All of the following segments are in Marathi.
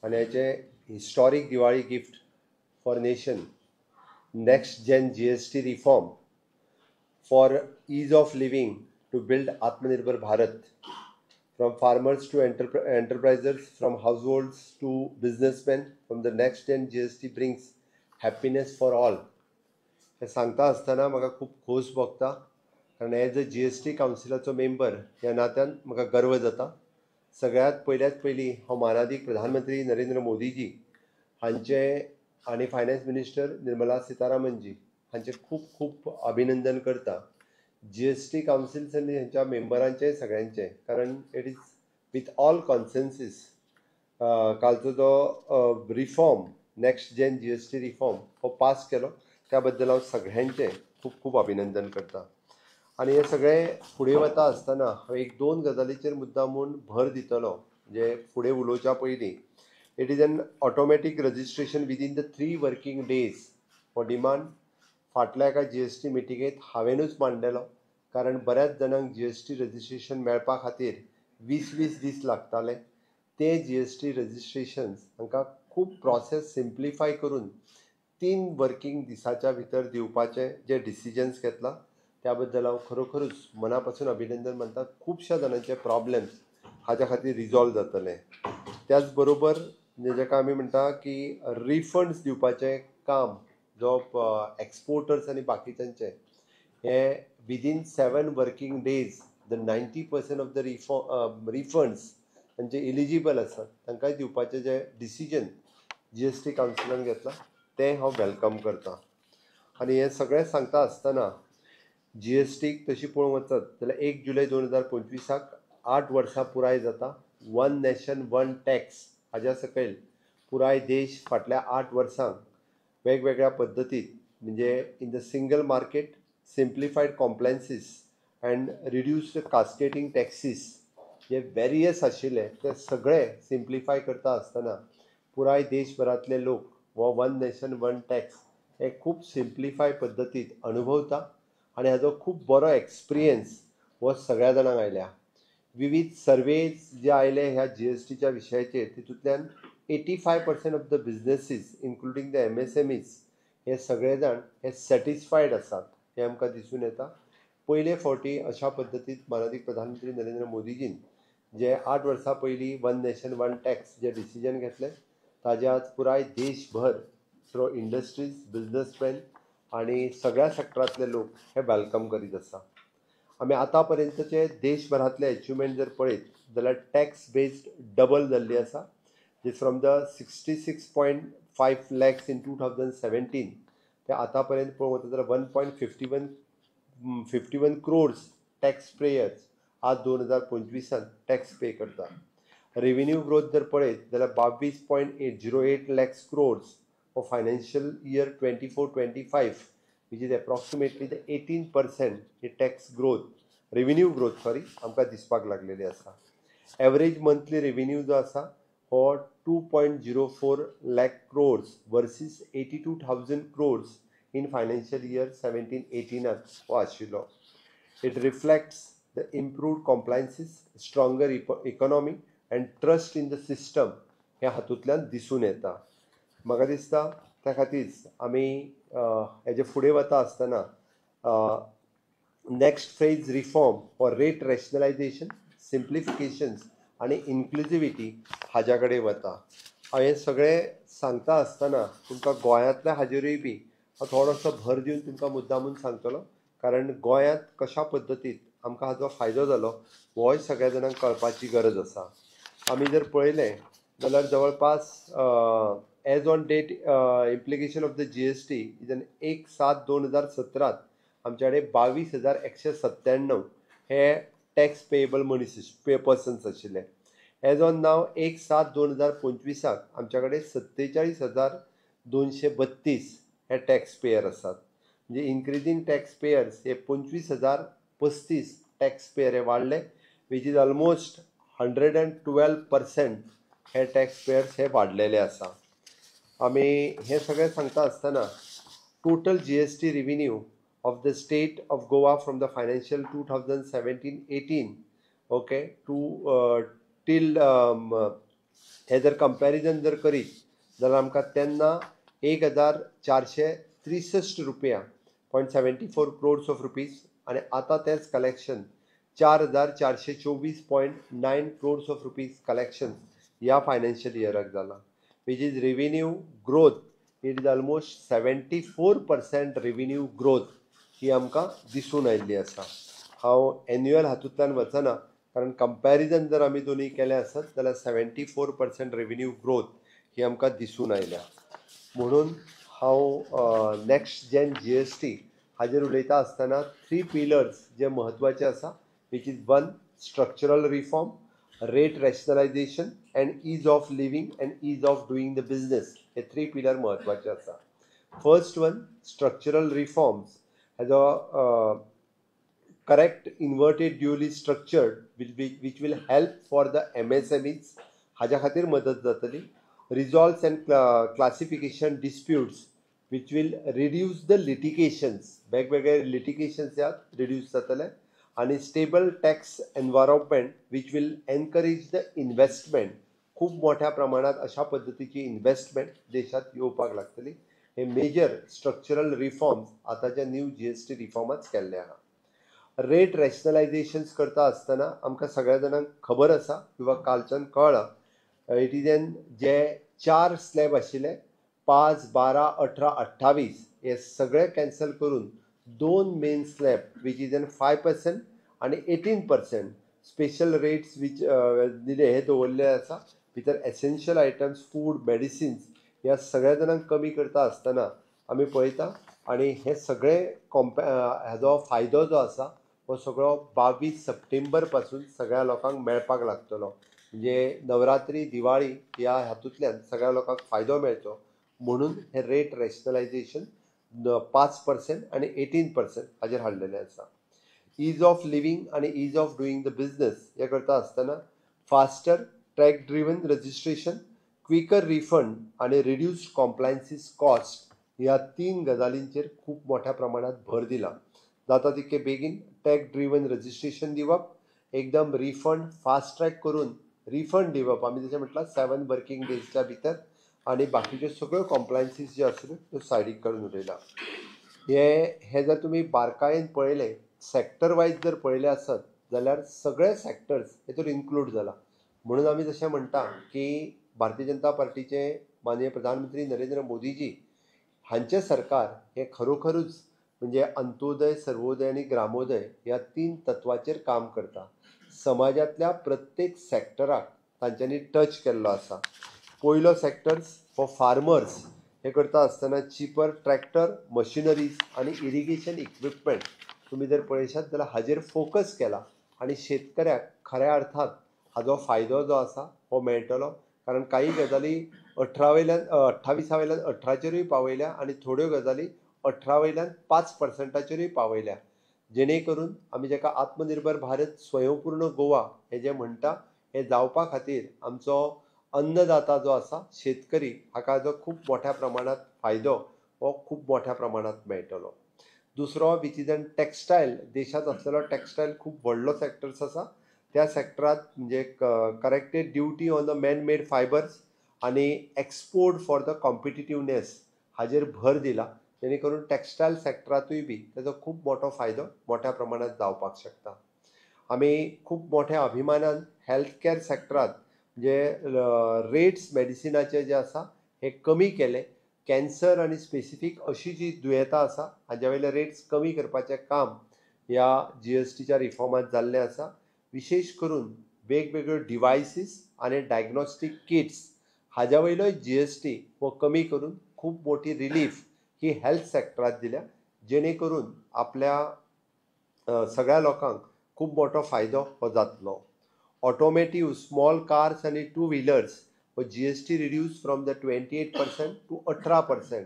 आनी हेचे historic Diwali gift for nation, next gen GST reform for ease of living to build Aatmanirbhar Bharat, from farmers to enterprises, from households to businessmen, from the next gen GST brings happiness for all. हे सांगता आसतना म्हाका खूब खोस भोगता, कारण एज अ GST कावन्सिलाचो मेंबर ह्या नात्यान म्हाका गर्व जाता. सगळ्यात पयली हांव मानादीक प्रधानमंत्री नरेंद्र मोदीजी हांचे आनी फायनान्स मिनिस्टर निर्मला सीतारामनजी हांचे खूब खूब अभिनंदन करता. GST कावन्सिल्स आनी हेंच्या मेंबरांचे सगळ्यांचे, कारण it is with all consensus कालचो जो reform next gen GST reform हो पास केलो, त्या बद्दल हांव सगळ्यांचे खूब खूब अभिनंदन करता. आनी हे सगळे फुडें वता आसतना हांव एक दोन गजालीचेर मुद्दामून भर दितलो, जे फुडें उलोवच्या पयलीं. It is N automatic registration within the 3 working days हो डिमांड फाटल्या एका GST मिटिंगेंत हांवेनूच मांडलेलो, कारण बऱ्याच जाणांक GST रजिस्ट्रेशन मेळपा खातीर 20-20 दीस लागताले. ते GST रजिस्ट्रेशन्स हांकां खूब प्रोसेस सिम्प्लिफाय करून 3 वर्किंग दिसाच्या भितर दिवपाचे जे डिसिजन्स घेतला, त्या बद्दल हांव खरोखरूच मना पासून अभिनंदन मानता. खुबश्या जाणांचे प्रॉब्लेम्स हाच्या खातीर रिजॉल्व जातले. त्याच बरोबर जेका आमी म्हणटा की रिफंड्स दिवपाचें काम जो एक्सपोर्टर्स आनी बाकीच्यांचे, हे within 7 working days the 90% of the refunds म्हणजे इलिजिबल आसात तांकां दिवपाचें जे डिसिजन GST कावन्सिलान घेतला, तें हांव वेलकम करता. आनी हें सगळें सांगता आसतना GSTक तशी पळोवंक वचत जाल्यार 1 जुलय 2025 8 वर्सां पुराय जाता. वन नेशन वन टॅक्स हाज्या सकयल पुराय देश फाटल्या 8 वर्सांक वेगवेगळ्या पद्दतीत, म्हणजे in the single market, simplified compliances and reduced cascading taxes जे वेरियस आशिल्ले ते सगळे सिम्प्लिफाय करता आसतना पुराय देशभरांतले लोक हो वन नेशन वन टॅक्स हे खूब सिम्प्लिफाय पद्दतीत अनुभवता. आनी हाजो खूब बरो एक्सपिरियन्स हो सगळ्या जाणांक आयल्या. विविध सर्वेज जे आयले ह्या GSTच्या विशयाचेर, तितूंतल्यान 85% of the businesses including the MSMEs हे सगळे जाण हे सॅटिस्फायड आसात, हे आमकां दिसून येता. पयले फावटी अशा पद्दतीत माननीय प्रधानमंत्री नरेंद्र मोदीजीन जे 8 वर्सां पयलीं वन नेशन वन टॅक्स जे डिसिजन घेतले, ताजे आज पुराय देशभर थ्रो इंडस्ट्रीज, बिजनेसमॅन आनी सगळ्या सेक्टरांतले लोक हे वेलकम करीत आसा. आमी आतां पर्यंतचे देशभरांतले अचिवमेंट जर पळयत जाल्यार टॅक्स बेस्ड डबल जाल्ली आसा. फ्रॉम द 66.5 lakhs इन 2017 ते आतां पर्यंत पळोवंक वचत जाल्यार 1.51 crores टॅक्स पेयर्स आज 2025 टॅक्स पे करता. रेव्हेन्यू ग्रोथ जर पळयत जाल्यार 22.08 lakhs crores for financial year 24-25, which is approximately the 18% he tax growth, revenue growth आमकां दिसपाक लागलेली आसा. एवरेज मंथली रेव्हेन्यू जो आसा हो 2.04 lakh crores versus 82,000 crores in financial year 17-18 हो आशिल्लो. It reflects the improved compliances, stronger economy and trust in the system हे हातूंतल्यान दिसून येता. म्हाका दिसता त्या खातीरच आमी हेजे फुडें वता आसतना next phase reform for rate rationalisation, simplifications आनी इन्क्लुजिविटी हाज्या कडेन वता. हांव हें सगळें सांगता आसतना तुमकां गोंयांतल्या हाजेरूय बी हांव थोडोसो भर दिवन तुमकां मुद्दामून सांगतलो, कारण गोंयांत कशा पद्दतीत आमकां हाजो फायदो जालो होय सगळ्या जाणांक कळपाची गरज आसा. आमी जर पळयलें जाल्यार जवळपास as on date implication of the GST is 1/7/2017 आमचे कडेन 22,197 हे टॅक्स पेएबल पर्सन्स आशिल्ले. एज ऑन नाव 1/7/2025 आमच्या कडेन 47,232 हे टॅक्स पेयर आसात. म्हणजे इन्क्रिजींग टॅक्स पेयर्स हे 25,035 टॅक्स पेयर हे वाडले, विच इज ऑलमोस्ट 112% हे टॅक्स पेयर्स हे वाडलेले आसा. आमी हे सगळें सांगता आसतना total GST revenue of the state of Goa from the financial 2017-18 okay to till हे जर कंपॅरिजन जर करीत जाल्यार आमकां तेन्ना 1463 रुपया .74 crores ऑफ रुपीज आनी आतां तेंच collection 4424.9 crores of rupees collection ह्या फायनान्शियल इयराक जाला, which is revenue growth. It is almost 74% revenue growth ही आमकां दिसून आयिल्ली आसा. हांव एन्युअल हातूंतल्यान वचना, कारण कंपॅरिजन जर आमी दोनी केले आसत जाल्यार 74% रेवेन्यू ग्रोथ ही आमकां दिसून आयल्या. म्हणून हांव नेक्स्ट जेन GST हाजेर उलयता आसतना 3 पिलर्स जे म्हत्वाचे आसा, which is 1 structural reform, rate rationalisation and ease of living and ease of doing the business. हे 3 पिलर म्हत्वाचे आसा. First one, structural reforms as a correct inverted dually structured which will help for the MSMEs हाज्या खातीर मदत जातली. Resolves and classification disputes which will reduce the litigations, वेगवेगळे litigations reduce जातले. आणि stable tax environment which will encourage the investment. खूप मोठ्या प्रमाणात अशा पद्धतीची इन्व्हेस्टमेंट देशात येवपाक लागतली. हे मेजर स्ट्रक्चरल रिफॉर्म्स आतांच्या न्यू GST रिफॉर्मात केल्ले आहा. रेट रॅशनलायझेशन्स करता आसतना आमकां सगळ्या जाणांक खबर आसा किंवा कालच्यान कळ्ळां, इट इज एन जे 4 स्लॅब आशिल्ले 5, 12, 18, 28 हे सगळे कॅन्सल करून 2 main slab which is an 5% आणि 18% स्पेशल रेट्स वीच दिले हे दवरले आसा. भितर एसेन्शियल आयटम्स, फूड, मेडिसिन्स ह्या सगळ्या जाणांक कमी करता आसतना आमी पळयता. आणि हे सगळे हाजो फायदो जो आसा हो सगळो 22 सप्टेंबर पासून सगळ्या लोकांक मेळपाक लागतलो. म्हणजे नवरात्री, दिवाळी ह्या हातूंतल्यान सगळ्या लोकांक फायदो मेळचो म्हणून हे रेट रॅशनलायझेशन 5% आणि 18% हाजेर हाडलेले आसा. ईज ऑफ लिव्हिंग आणि ease of doing the business हे करता आसतना faster track driven registration, quicker refund आणि रिड्यूस्ड कॉम्प्लायन्सीस कॉस्ट ह्या 3 गजालींचेर खूब मोठ्या प्रमाणात भर दिला. जाता तितके बेगीन टॅग ड्रिवन रजिस्ट्रेशन दिवप, एकदम रिफंड फास्ट ट्रॅक करून रिफंड दिवप, आमी जशें म्हटलां 7 वर्किंग डेजच्या भितर, आनी बाकीच्यो सगळ्यो कॉम्प्लायन्सीस ज्यो आसल्यो त्यो सायडीक काडून उडयला. हे जर तुमी बारकायेन पळयले, सॅक्टर वायज जर पळयले आसत जाल्यार सगळे सॅक्टर्स हेतून इन्क्लूड जाला. म्हणून आमी जशें म्हणटा की भारतीय जनता पार्टीचे माननीय प्रधानमंत्री नरेंद्र मोदीजी हांचे सरकार हे खरोखरूच म्हणजे अंत्योदय, सर्वोदय आणि ग्रामोदय ह्या 3 तत्वाचेर काम करता. समाजातल्या प्रत्येक सॅक्टराक तांच्यांनी टच केल्लो आसा. पयलो सॅक्टर्स फॉर फार्मर्स हे करता आसतना चिपर ट्रॅक्टर, मशिनरीज आणि इरिगेशन इक्विपमेंट तुमी जर पळयशात जाल्यार हाजेर फोकस केला आनी शेतकऱ्याक खऱ्या अर्थात हाजो फायदो जो आसा हो मेळटलो. कारण काही गजाली 28 वयल्यान 18चेरूय पावयल्या आनी थोड्यो गजाली 18 वयल्यान 5%चेरूय पावयल्या. जेणे करून आमी जेका आत्मनिर्भर भारत स्वयंपूर्ण गोवा हे जे म्हणटा हे जावपा खातीर आमचो अन्नदाता जो आसा शेतकरी हाका जो खूब मोठ्या प्रमाणात फायदो हो खूब मोठ्या प्रमाणात मेळटलो. दुसरो वीच इज एन टॅक्सटायल. देशांत आसलेलो टॅक्सटायल खूब व्हडलो सॅक्टर्स आसा. त्या सॅक्टरांत म्हणजे corrected duty on the man made fibres आनी एक्सपोर्ट फॉर द कॉम्पिटिटिवनेस हाजेर भर दिला. जेणे करून टॅक्सटायल सॅक्टरांतूय बी तेजो खूब मोठो फायदो मोठ्या प्रमाणात जावपाक शकता. आमी खूब मोठ्या अभिमानान हेल्थ कॅर सॅक्टरांत जे रेट्स मेडिसिनाचे जे आसा हे कमी केले. कॅन्सर आनी स्पेसिफीक अशी जी दुयेंतां आसा हाज्या वयले रेट्स कमी करपाचें काम ह्या GSTच्या रिफॉर्मांत जाल्लें आसा. विशेश करून वेगवेगळ्यो डिवायसीस आनी डायग्नोस्टीक किट्स हाज्या वयलोय GST हो कमी करून खूब मोठी रिलीफ ही हेल्थ सॅक्टरांत दिल्या. जेणे करून आपल्या सगळ्या लोकांक खूब मोठो फायदो हो जातलो. ऑटोमेटिव्ह स्मॉल कार्स आनी 2 व्हिलर्स हो GST reduce from the 28% to 18%.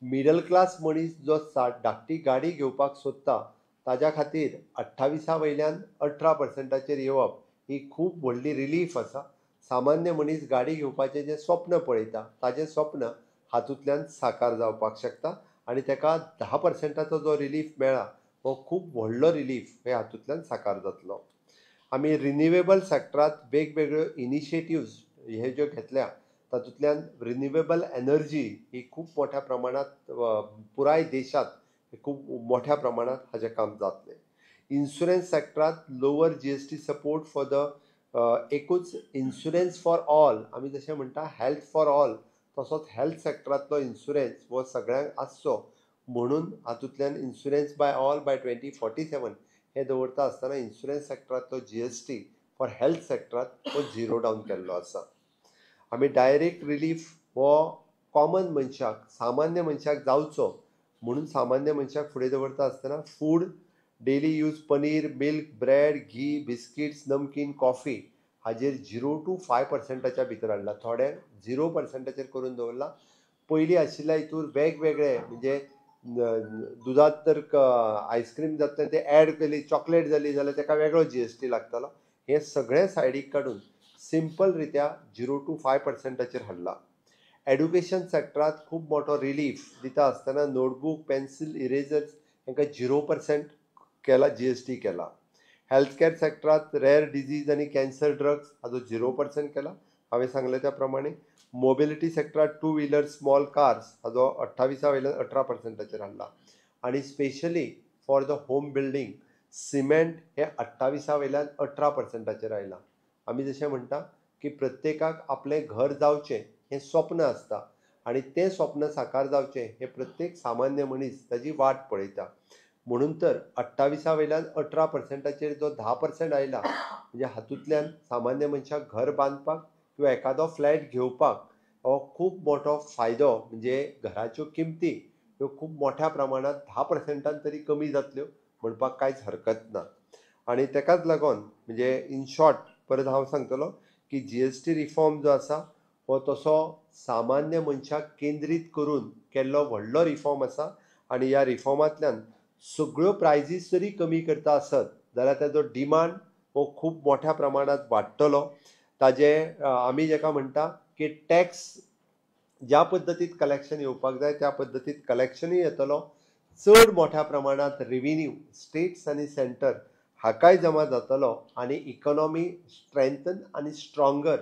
Middle class मनीस जो धाकटी गाडी घेवपाक सोदता ताज्या खातीर 28 वयल्यान 18%चेर येवप ही खूब व्हडली रिलीफ आसा. सामान्य मनीस गाडी घेवपाचें जें स्वप्न पळयता ताजें स्वप्न हातूंतल्यान साकार जावपाक शकता आनी ताका 10%चो जो रिलीफ मेळ्ळा हो खूब व्हडलो रिलीफ हे हातूंतल्यान साकार जातलो. आमी रिन्युवेबल सॅक्टरांत वेगवेगळ्यो इनिशिएटिव्स हे ज्यो घेतल्या तातूंतल्यान रिन्युवेबल एनर्जी ही खूब मोठ्या प्रमाणात पुराय देशात खूब मोठ्या प्रमाणात हाजें काम जातलें. इन्शुरन्स सेक्टरांत lower GST support for the एकूच इन्शुरन्स फॉर ऑल आमी जशें म्हणटा हेल्थ फॉर ऑल तसोच हेल्थ सेक्टरांतलो इन्शुरन्स हो सगळ्यांक आसचो म्हणून हातूंतल्यान इन्शुरन्स बाय ऑल बाय 2047 हे दवरता आसतना इन्शुरन्स सेक्टरांतलो GST फॉर हेल्थ सेक्टरांत हो झिरो डावन केल्लो आसा. आमी डायरेक्ट रिलीफ हो कॉमन मनशाक सामान्य मनशाक जावचो म्हणून सामान्य मनशाक फुडें दवरता आसतना food daily use paneer milk bread ghee biscuits namkeen coffee हाजेर 0 to 5% भितर हाडला. थोडे 0% करून दवरला. पयलीं आशिल्ल्या हितूर वेगवेगळे म्हणजे दुदांत तर आयस्क्रीम जाता ते ॲड केली चॉकलेट जाली जाल्यार ताका वेगळो GST लागतालो. हे सगळें सायडीक काडून सिंपल रित्या 0 to 5% हाडला. एड्युकेशन सेक्टरांत खूब मोठो रिलीफ दिता आसतना नोटबूक पेन्सिल इरेजर्स हांकां 0% केला GST केला. हेल्थ केअर सेक्टरांत रेअर डिजीज आनी कॅन्सर ड्रग्स हाजो 0% केला. हांवें सांगले त्या प्रमाणे मोबिलिटी सेक्टरांत 2 व्हिलर स्मॉल कार्स हाजो 28 वयल्यान 18% हाडला. आनी specially for the home building cement हे 28 वयल्यान 18% आयला. आमी जशें म्हणटा की प्रत्येकाक आपलें घर जावचें हें स्वप्न आसता आनी तें स्वप्न साकार जावचें हे प्रत्येक सामान्य मनीस ताजी वाट पळयता. म्हणून तर 28 वयल्यान 18% जो 10% आयला म्हणजे हातूंतल्यान सामान्य मनशाक घर बांदपाक किंवा एखादो फ्लॅट घेवपाक हो खूब मोठो फायदो म्हणजे घराच्यो किमती ह्यो खूब मोठ्या प्रमाणात 10% तरी कमी जातल्यो म्हणपाक कांयच हरकत ना. आनी तेकाच लागून म्हणजे इन शॉर्ट परत हांव सांगतलो की GST रिफॉर्म जो आसा हो तसो सामान्य मनशाक केंद्रीत करून केल्लो व्हडलो रिफॉर्म आसा. आनी ह्या रिफॉर्मांतल्यान सगळ्यो प्रायजीस जरी कमी करता आसत जाल्यार ताजो डिमांड हो खूब मोठ्या प्रमाणात वाडटलो. ताजे आमी जेका म्हणटा की टॅक्स ज्या पद्दतीत कलेक्शन येवपाक जाय त्या पद्दतीत कलेक्शनूय येतलो. चड मोठ्या प्रमाणात रेव्हेन्यू स्टेट्स आनी सेंटर हाकाय जमा जातलो आनी इकॉनॉमी स्ट्रेंथन आनी स्ट्रॉंगर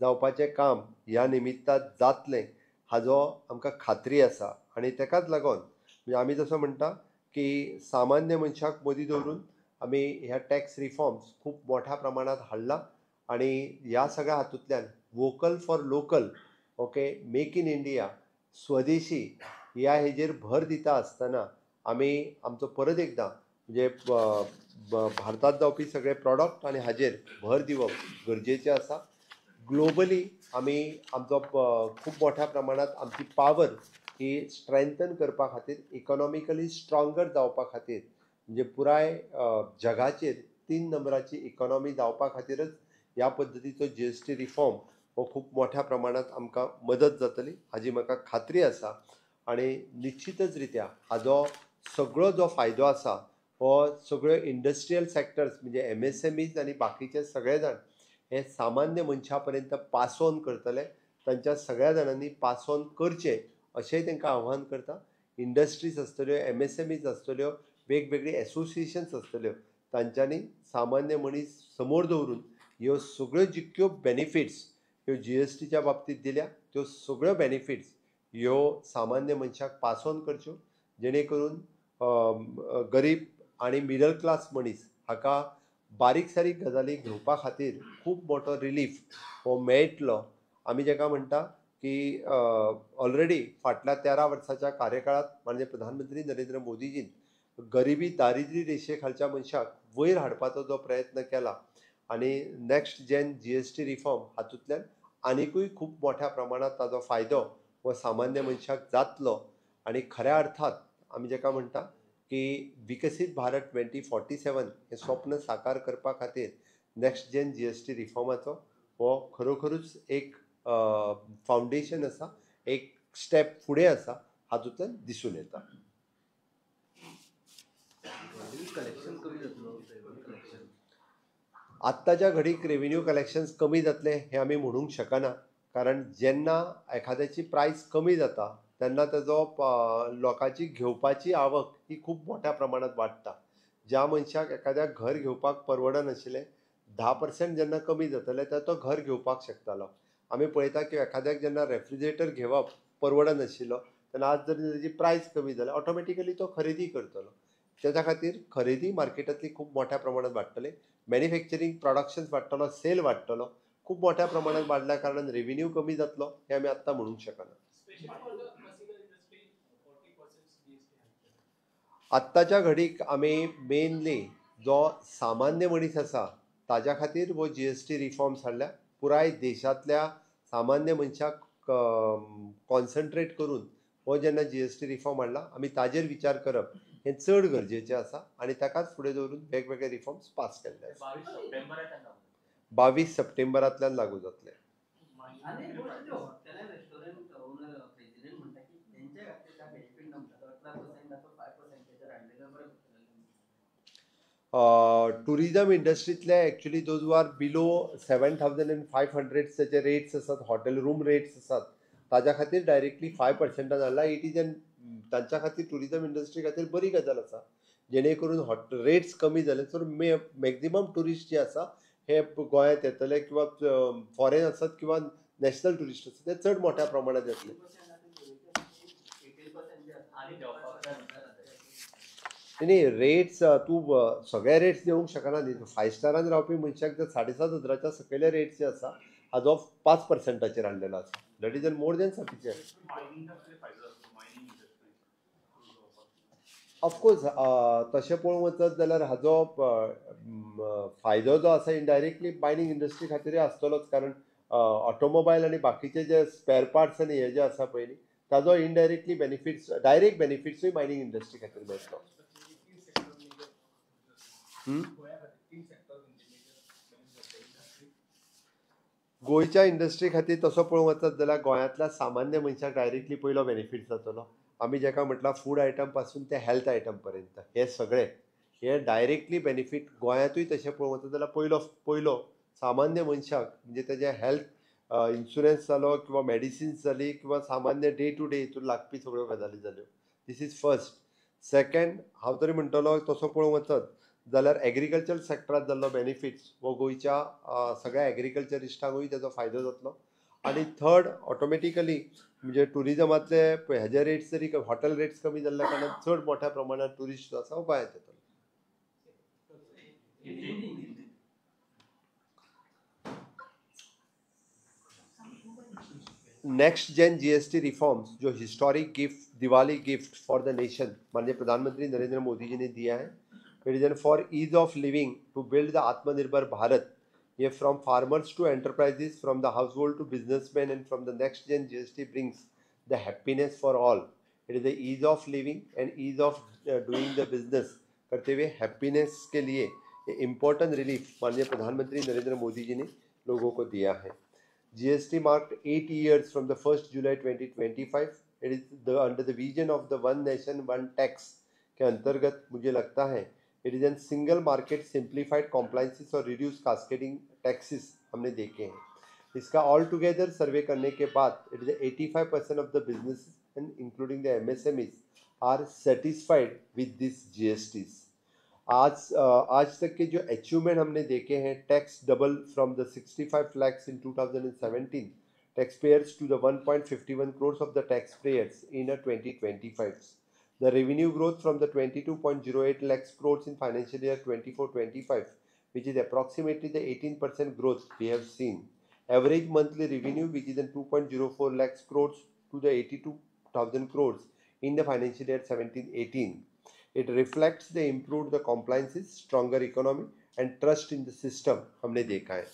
जावपाचें काम ह्या निमित्तान जातलें हाजो आमकां खात्री आसा. आनी तेकाच लागून म्हणजे आमी जसो म्हणटा की सामान्य मनशाक मदीं दवरून आमी ह्या टॅक्स रिफॉर्म्स खूब मोठ्या प्रमाणात हाडला. आनी ह्या सगळ्या हातूंतल्यान vocal for local okay make in India स्वदेशी ह्या हेजेर भर दिता आसतना आमी आमचो परत एकदां म्हणजे भारतांत जावपी सगळे प्रॉडक्ट आनी हाजेर भर दिवप गरजेचें आसा. ग्लोबली आमी आमचो खूब मोठ्या प्रमाणात आमची पावर ही स्ट्रेंथन करपा खातीर इकॉनॉमिकली स्ट्रॉंगर जावपा खातीर म्हणजे पुराय जगाचेर 3 नंबराची इकॉनॉमी जावपा खातीरच ह्या पद्दतीचो GST रिफॉर्म हो खूब मोठ्या प्रमाणात आमकां मदत जातली हाजी म्हाका खात्री आसा. आनी निश्चितच रित्या हाजो सगळो जो फायदो आसा हो सगळ्यो इंडस्ट्रियल सेक्टर्स म्हणजे MSMEs आनी बाकीचे सगळे जाण हे सामान्य मनशा पर्यंत पास ऑन करतले. तांच्या सगळ्या जाणांनी पास ऑन करचें अशेंय तांकां आव्हान करता. इंडस्ट्रीज आसतल्यो MSMEs आसतल्यो वेगवेगळी एसोसिएशन्स आसतल्यो तांच्यांनी सामान्य मनीस समोर दवरून ह्यो सगळ्यो जितक्यो बेनिफिट्स ह्यो GSTच्या बाबतींत दिल्या त्यो सगळ्यो बेनिफिट्स ह्यो सामान्य मनशाक पास ऑन करच्यो जेणे करून गरीब आनी मिडल क्लास मनीस हाका बारीक सारीक गजाली घेवपा खातीर खूब मोठो रिलीफ हो मेळटलो. आमी जेका म्हणटा की ऑलरेडी फाटल्या 13 वर्साच्या कार्यकाळात म्हणजे प्रधानमंत्री नरेंद्र मोदीजीन गरिबी दारिद्र्य रेशे खालच्या मनशाक वयर हाडपाचो जो प्रयत्न केला आनी नेक्स्ट जेन GST रिफॉर्म हातूंतल्यान आनिकूय खूब मोठ्या प्रमाणात ताजो फायदो हो सामान्य मनशाक जातलो. आनी खऱ्या अर्थात आमी जेका म्हणटा की विकसीत भारत 2047 हे स्वप्न साकार करपा खातीर नेक्स्ट जेन GST रिफॉर्माचो हो खरोखरूच एक फावंडेशन आसा एक स्टेप फुडें आसा हातूंतल्यान दिसून येता. आत्ताच्या घडीक रेव्हेन्यू कलेक्शन्स कमी जातले हे आमी म्हणूंक शकना. कारण जेन्ना एखाद्याची प्रायस कमी जाता तेन्ना ताजो लोकांची घेवपाची आवक ही खूब मोठ्या प्रमाणात वाडटा. ज्या मनशाक एखाद्याक घर घेवपाक परवडनाशिल्लें 10% जेन्ना कमी जातलें तर तो घर घेवपाक शकतालो. आमी पळयता की एखाद्याक जेन्ना रेफ्रिजरेटर घेवप परवडनाशिल्लो तेन्ना आज जर तेजी प्रायस कमी जाल्यार ऑटोमॅटिकली तो खरेदी करतलो. त्याच्या खातीर खरेदी मार्केटांतली खूब मोठ्या प्रमाणात वाडटली. मॅन्युफॅक्चरींग प्रोडक्शन वाडटलो, सेल वाडटलो. खूब मोठ्या प्रमाणात वाडल्या कारणान रेव्हेन्यू कमी जातलो हे आमी आत्तां म्हणूंक शकना. आत्ताच्या घडीक आमी मेनली जो सामान्य मनीस आसा ताज्या खातीर हो GST रिफॉर्म्स हाडल्या. पुराय देशांतल्या सामान्य मनशाक कॉन्सन्ट्रेट करून हो जेन्ना GST रिफॉर्म हाडला आमी ताजेर विचार करप हें चड गरजेचें आसा आनी ताकाच फुडें दवरून वेगवेगळे रिफॉर्म्स पास केल्ले आसा. 22 सप्टेंबरांतल्यान लागू जातले. टुरिजम इंडस्ट्रीतले एक्चुअली दोज आर बिलो 7,500 जे रेट्स आसात, हॉटेल रूम रेट्स आसात ताज्या खातीर डायरेक्टली 5% हाडला. इट इज एन तांच्या खातीर टुरिजम इंडस्ट्री खातीर बरी गजाल आसा जेणे करून रेट्स कमी जाले सो मॅक्झिमम टुरिस्ट जे आसा हे गोंयांत येतले किंवा फॉरेन आसत किंवा नॅशनल टुरिस्ट आसत ते चड मोठ्या प्रमाणात येतले. नाही रेट्स तूं सगळे रेट्स देवंक शकना न्ही. 5 स्टारान रावपी मनशाक जर 7,500 सकयले रेट्स जे आसा हाजो 5%चेर हाडलेलो आसा. That is more than sufficient. Of course तशें पळोवंक वचत जाल्यार हाजो फायदो जो आसा इनडायरेक्टली मायनींग इंडस्ट्री खातीर आसतलोच कारण ऑटोमोबायल आनी बाकीचे जे स्पेर पार्ट्स आनी हे जे आसा पळय न्ही ताजो इनडायरेक्टली बेनिफिट्स डायरेक्ट बेनिफिट्सूय मायनींग इंडस्ट्री खातीर मेळटलो. गोंयच्या इंडस्ट्री खातीर तसो पळोवंक वचत जाल्यार गोंयांतल्या सामान्य मनशाक डायरेक्टली पयलो बेनिफीट जातलो. आमी जेका म्हटला फूड आयटम पासून ते हेल्थ आयटम पर्यंत हे सगळे हे डायरेक्टली बेनिफीट गोंयांतूय तशें पळोवंक वचत जाल्यार पयलो सामान्य मनशाक म्हणजे तेजे हेल्थ इन्शुरन्स जालो किंवा मेडिसिन्स जाली किंवा सामान्य डे टू डे हितून लागपी सगळ्यो गजाली जाल्यो. This is first. सेकंड हांव तरी म्हणटलो तसो पळोवंक वचत जाल्यार एग्रीकल्चर सेक्टरांत जाल्लो बेनिफिट्स हो गोंयच्या सगळ्या एग्रीकल्चरिस्टांकूय तेजो फायदो जातलो. आनी थर्ड ऑटोमॅटिकली म्हणजे टुरिजमातले हेजे रेट्स जरी हॉटेल रेट्स कमी जाल्ल्या कारणान चड मोठ्या प्रमाणात टुरिस्ट जो आसा हो गोंयांत येतलो. नेक्स्ट जेन GST रिफॉर्म्स जो historic gift Diwali gift for the nation माननीय प्रधानमंत्री नरेंद्र मोदी जी ने दिया है. It is an for ease of living to build the Aatmanirbhar Bharat. ये from farmers to enterprises, from the household to businessman and from the next gen GST brings the happiness for all. It is the ease of living and ease of doing the business करते हुए हैप्पीनेस के लिए इम्पोर्टेंट रिलीफ माननीय प्रधानमंत्री नरेंद्र मोदी जी ने लोगों को दिया है. GST marked 8 years from the 1st July 2025. It is under the vision of the One Nation One Tax के अंतर्गत मुझे लगता है it is an single market simplified compliances और रिड्यूस कास्केडिंग टैक्सेस हमने देखे हैं. इसका ऑल टुगेदर सर्वे करने के बाद it is 85% of the business and including the MSMEs are satisfied with this GSTs. आज तक के जो अचीवमेंट हमने देखे हैं tax double from the 65 lakhs in 2017 taxpayers to the 1.51 crores of the taxpayers in 2025. The revenue growth from the 22.08 lakhs crores in financial year 24-25, which is approximately the 18% growth we have seen. Average monthly revenue, which is in 2.04 lakhs crores to the 82,000 crores in the financial year 17-18. It reflects the improved the compliances, stronger economy and trust in the system हमने देखा है.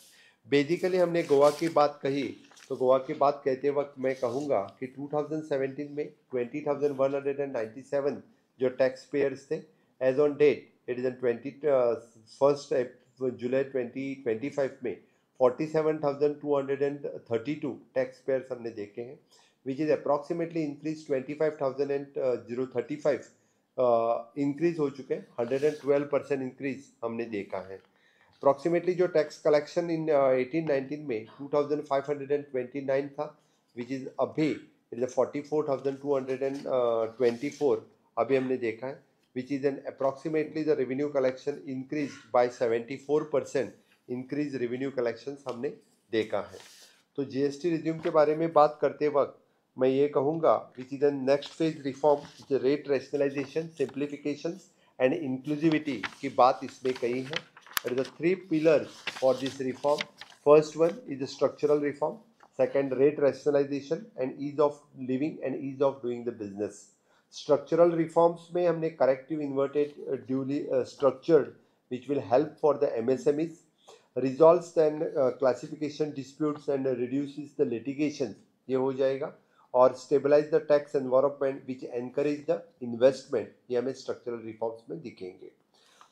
बेसिकली हमने गोवा की बात कही तो गोवा की बात कहते वक्त मैं कहूँगा कि 2017 में 20,197 जो टैक्स पेयर्स थे as on date it is 21 July 2025 में 47,232 टैक्स पेयर्स हमने देखे हैं which is approximately increase 25,035 increase हो चुके हैं. 112% इंक्रीज हमने देखा है. अप्रॉक्सीमेटली जो टैक्स कलेक्शन इन 18-19 में 2,529 था विच इज़ अभी इट इज 44,224 अभी हमने देखा है which is an approximately the revenue collection increase by 74% increase revenue collections हमने देखा है. तो जीएसटी रिज्यूम के बारे में बात करते वक्त मैं ये कहूँगा which is the next phase reform rate rationalisation simplification and inclusivity की बात इसमें कही है. There are the three pillars for this reform. First one is the structural reform. Second, rate rationalization and ease of living and ease of doing the business. Structural reforms में हमने corrective inverted duly structured which will help for the MSMEs, resolves then classification disputes and reduces the litigation. ये हो जाएगा. और stabilize the tax environment which encourage the investment. ये हमें structural reforms में दिखेंगे.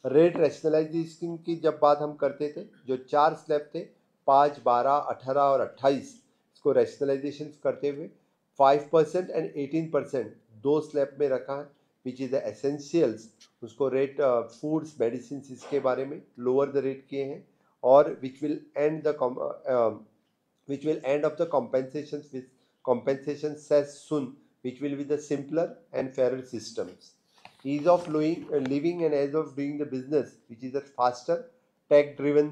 रेट रैशनलाइजेशन की जब बात हम करते थे, जो 4 स्लैब थे 5, 12, 18 और 28, इसको रैशनलाइजेशन करते हुए 5% एंड 18% 2 स्लैब में रखा है, विच इज द एसेंशियल्स. उसको रेट फूड्स मेडिसिन इसके बारे में लोअर द रेट किए हैं. और which will end of the compensation with compensation says soon, which will be the simpler and fairer systems. Ease of living and ease of doing the business, which is a faster tech driven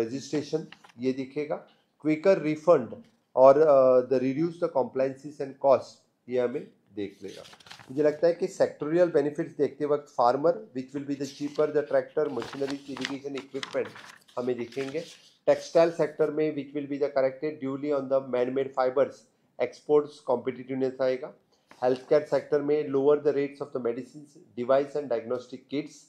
registration, ये दिखेगा. Quicker refund और the reduce the compliances and cost, ये हमें देख लेगा. मुझे लगता है कि सेक्टोरियल बेनिफिट्स देखते वक्त farmer which will be the cheaper the tractor machinery irrigation equipment हमें दिखेंगे. टेक्सटाइल सेक्टर में which will be the corrected duly on the man made fibres, exports competitiveness आएगा. हेल्थ केयर सेक्टर में lower the rates of the medicine device and diagnostic kits.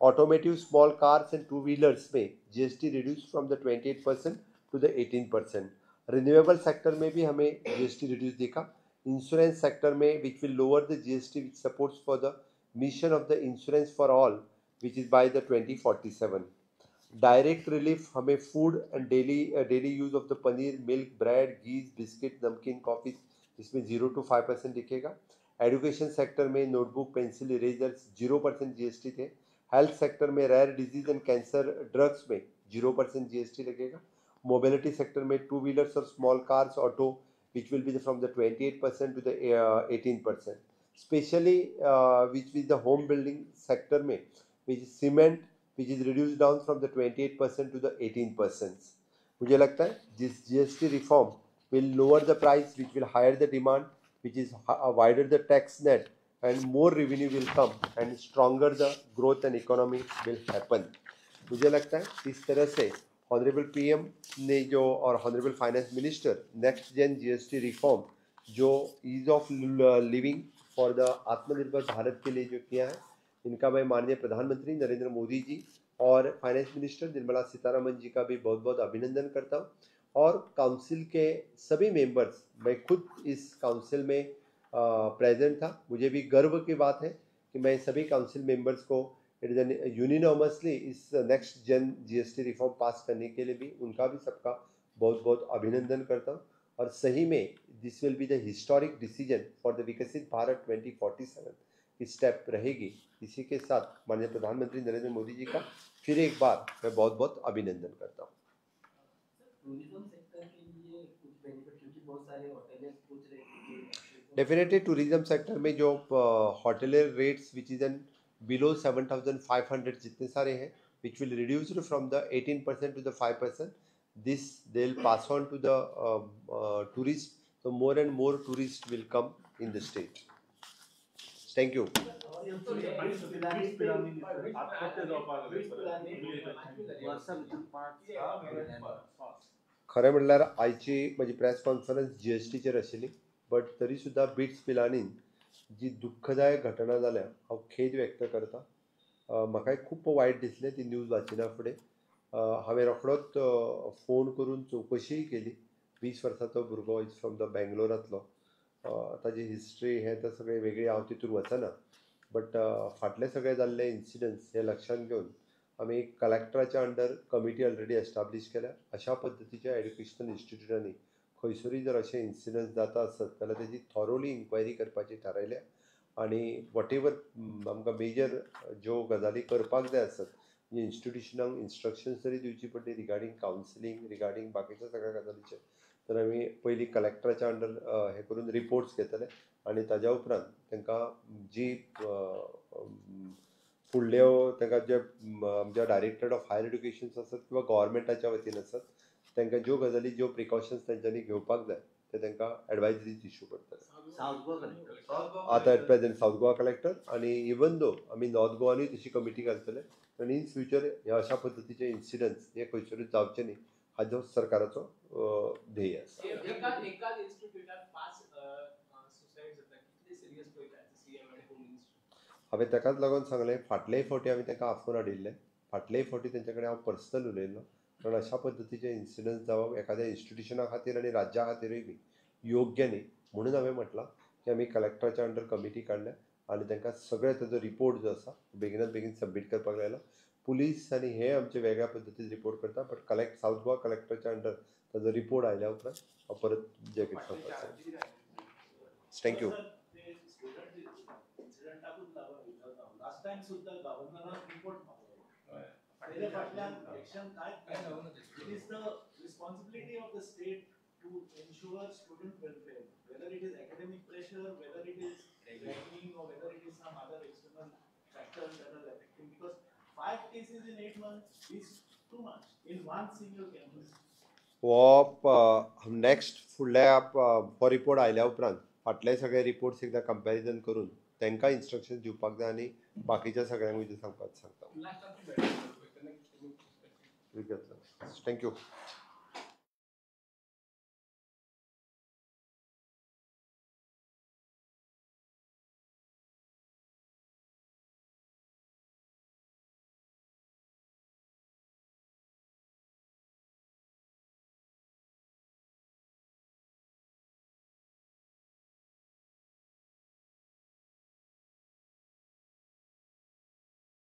Automotive small cars and two wheelers में GST reduce from the 28% to the 18%. Renewable sector में भी हमें जीएसटी रिड्यूस दिखा. इंश्योरेंस सेक्टर में which will lower the GST which supports for the mission of the insurance for all which is by the 2047. Direct relief हमें food and daily use of the paneer, milk, bread, ghees, biscuit, namkeen, coffee, इसमें 0 to 5% दिखेगा. एजुकेशन सेक्टर में नोटबुक, पेंसिल, इरेजर्स 0% जीएसटी थे. हेल्थ सेक्टर में rare disease and cancer drugs में 0% जीएसटी लगेगा. मोबिलिटी सेक्टर में टू व्हीलर्स और small cars, auto which will be from the 28% to the 18%. Specially which is the home building sector में which cement which is reduced down from the 28% to the 18%. मुझे लगता है this GST reform will lower the price, which will higher the demand, which is wider the tax net, and more revenue will come, and stronger the growth and economy will happen. मुझे लगता है इस तरह से ऑनरेबल पीएम ने जो और honourable finance minister next gen GST reform जो ease of living for the Aatmanirbhar Bharat के लिए जो किया है, इनका मैं माननीय प्रधानमंत्री नरेंद्र मोदी जी और फाइनेंस मिनिस्टर निर्मला सीतारमन जी का भी बहुत बहुत अभिनंदन करता हूँ. और काउंसिल के सभी मेंबर्स, मैं खुद इस काउंसिल में प्रेजेंट था. मुझे भी गर्व की बात है कि मैं सभी काउंसिल मेंबर्स को यूनिनॉमसली इस next gen GST reform pass करने के लिए भी उनका भी सबका बहुत बहुत अभिनंदन करता हूँ. और सही में this will be the historic decision for the विकसित भारत 2047 की स्टेप रहेगी. इसी के साथ माननीय प्रधानमंत्री नरेंद्र मोदी जी का फिर एक बार मैं बहुत बहुत अभिनंदन करता हूँ. डेफिनेटली टूरिज्म सेक्टर में जो hotelier rates which is an below 7,500 जितने सारे हैं, which will reduced from the 18% to the 5%. this they'll pass on to the tourists, so more and more tourists will come in the state. Thank you. खरें म्हणल्यार आयची म्हजी प्रेस कॉन्फरन्स जीएसटीचेर आशिल्ली, बट तरी सुद्दां बिट्स पिलांनीन जी दुख्खदायक घटना जाल्या हांव खेद व्यक्त करतां. म्हाकाय खूब वायट दिसलें ती न्यूज वाचिना फुडें. हांवें रोखडोच फोन करून चवकशी केली. 20 वर्सांचो भुरगो इज फ्रॉम द बेंगलोरांतलो. ताजी हिस्ट्री हें तर सगळें वेगळी हांव तितून वचना, बट फाटले सगळे जाल्ले इन्सिडंट्स हे लक्षात घेवन आमी एक कलेक्टराच्या अंडर कमिटी ऑलरेडी एस्टाब्लीश केल्या. अशा पद्दतीच्या एड्युकेशनल इन्स्टिट्यूटांनी खंयसरूय जर अशे इन्सिडंट्स जाता आसत जाल्यार तेजी थॉरोली इन्क्वायरी करपाची थारायल्या. आनी वॉट एवर आमकां मेजर ज्यो गजाली करपाक जाय आसत, म्हणजे इन्स्टिट्यूशनाक इन्स्ट्रक्शन्स जरी दिवची पडली रिगार्डींग कावन्सिलींग, रिगार्डींग बाकीच्या सगळ्या गजालीचेर, तर आमी पयलीं कलेक्टराच्या अंडर हे करून रिपोर्ट्स घेतले. आनी ताज्या उपरांत तांकां जी फुडल्यो तांकां जे आमच्या डायरेक्टरेट ऑफ हायर एड्युकेशन आसत किंवा गव्हर्मेंटाच्या वतीन आसत, तांकां ज्यो गजाली ज्यो प्रिकॉशन्स तेंच्यांनी घेवपाक जाय ते तांकां एडवायजरीज इश्यू करतले. आतां at present south Goa collector आनी इवन दो आमी नॉर्थ गोवानूय तशी कमिटी घालतले आनी इन फ्युचर ह्या अशा पद्दतीचे इन्सिडंट्स हे खंयसरूच जावचे न्ही हाजो सरकाराचो ध्येय आसा. हांवें ताकाच लागून सांगलें फाटलेय फावटी हांवें ताका आफोन हाडिल्लें, फाटलेय फावटी तेंचे कडेन हांव पर्सनल उलयल्लो, कारण अशा पद्दतीचे इन्सिडंट्स जावप एखाद्या इन्स्टिट्युशना खातीर आनी राज्या खातीरूय बी योग्य न्ही. म्हणून हांवें म्हटलां की आमी कलेक्टराच्या अंडर कमिटी काडल्या आनी तांकां सगळे ताजो रिपोर्ट जो आसा बेगिनात बेगीन सबमीट करपाक लायला. पुलीस आनी हे आमचे वेगळ्या पद्दतीन रिपोर्ट करता, बट सावथ गोवा कलेक्टराच्या अंडर ताजो रिपोर्ट आयल्या उपरांत हांव परत जे कितें सांगपाक थँक्यू. लास्ट टाइम सुद्धा गव्हर्नरान रिपोर्ट मागलो. तेजे फाटल्यान एक्शन काय it is the responsibility of the state to ensure student welfare, whether it is academic pressure, whether it is ranking, or whether it is some other external factors that are affecting, because 5 cases in 8 months is too much in one single campus. Next फुडल्या हो रिपोर्ट आयल्या उपरांत फाटले सगळे रिपोर्ट्स एकदां कंपॅरिजन करून तांकां इन्स्ट्रक्शन दिवपाक जाय आनी बाकीच्या सगळ्यांक सांगपाक सांगता. थँक्यू.